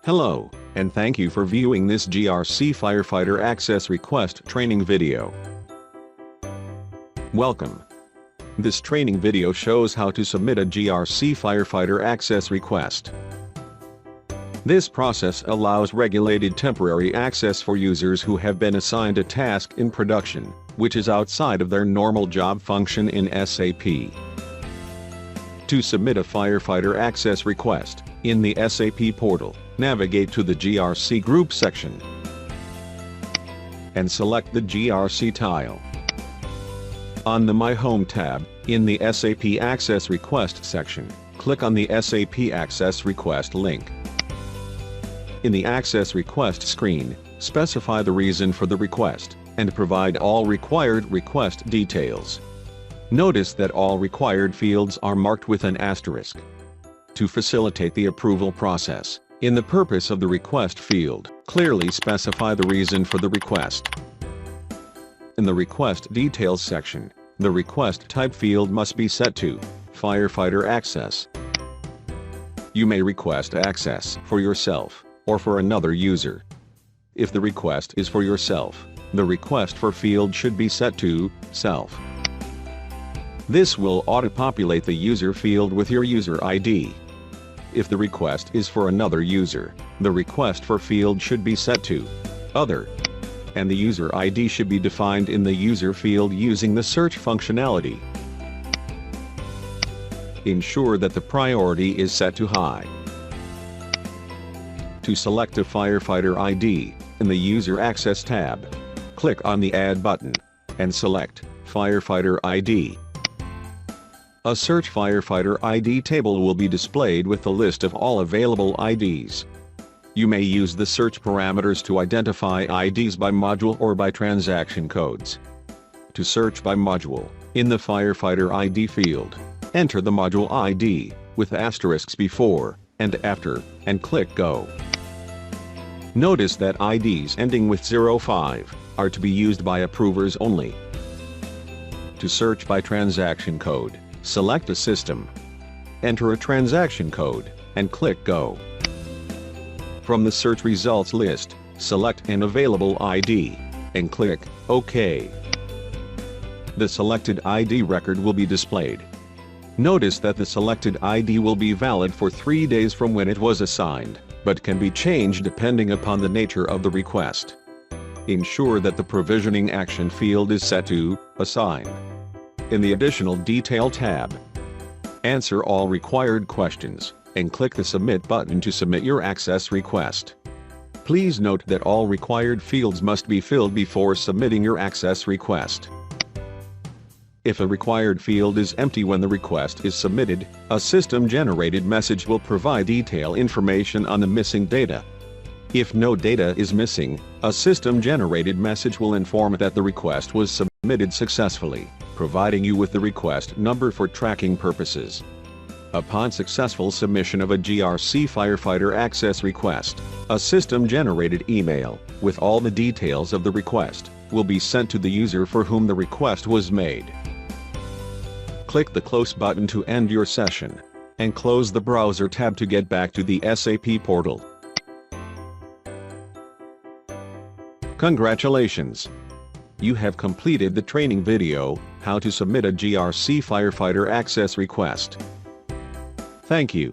Hello, and thank you for viewing this GRC FireFighter Access Request training video. Welcome. This training video shows how to submit a GRC FireFighter access request. This process allows regulated temporary access for users who have been assigned a task in production, which is outside of their normal job function in SAP. To submit a firefighter access request, in the SAP portal, navigate to the GRC Group section and select the GRC tile. On the My Home tab, in the SAP Access Request section, click on the SAP Access Request link. In the Access Request screen, specify the reason for the request, and provide all required request details. Notice that all required fields are marked with an asterisk. To facilitate the approval process, in the Purpose of the Request field, clearly specify the reason for the request. In the Request Details section, the request type field must be set to Firefighter Access. You may request access for yourself, or for another user. If the request is for yourself, the request for field should be set to Self. This will auto-populate the user field with your user ID. If the request is for another user, the request for field should be set to Other, and the user ID should be defined in the user field using the search functionality. Ensure that the priority is set to High. To select a firefighter ID, in the User Access tab, click on the Add button, and select Firefighter ID. A Search Firefighter ID table will be displayed with the list of all available IDs. You may use the search parameters to identify IDs by module or by transaction codes. To search by module, in the Firefighter ID field, enter the module ID, with asterisks before and after, and click Go. Notice that IDs ending with 05 are to be used by approvers only. To search by transaction code, select a system. Enter a transaction code, and click Go. From the search results list, select an available ID, and click OK. The selected ID record will be displayed. Notice that the selected ID will be valid for 3 days from when it was assigned, but can be changed depending upon the nature of the request. Ensure that the provisioning action field is set to Assign. In the Additional Detail tab, answer all required questions, and click the Submit button to submit your access request. Please note that all required fields must be filled before submitting your access request. If a required field is empty when the request is submitted, a system-generated message will provide detailed information on the missing data. If no data is missing, a system-generated message will inform that the request was submitted successfully, providing you with the request number for tracking purposes. Upon successful submission of a GRC Firefighter access request, a system-generated email, with all the details of the request, will be sent to the user for whom the request was made. Click the Close button to end your session, and close the Browser tab to get back to the SAP portal. Congratulations! You have completed the training video, How to Submit a GRC Firefighter Access Request. Thank you.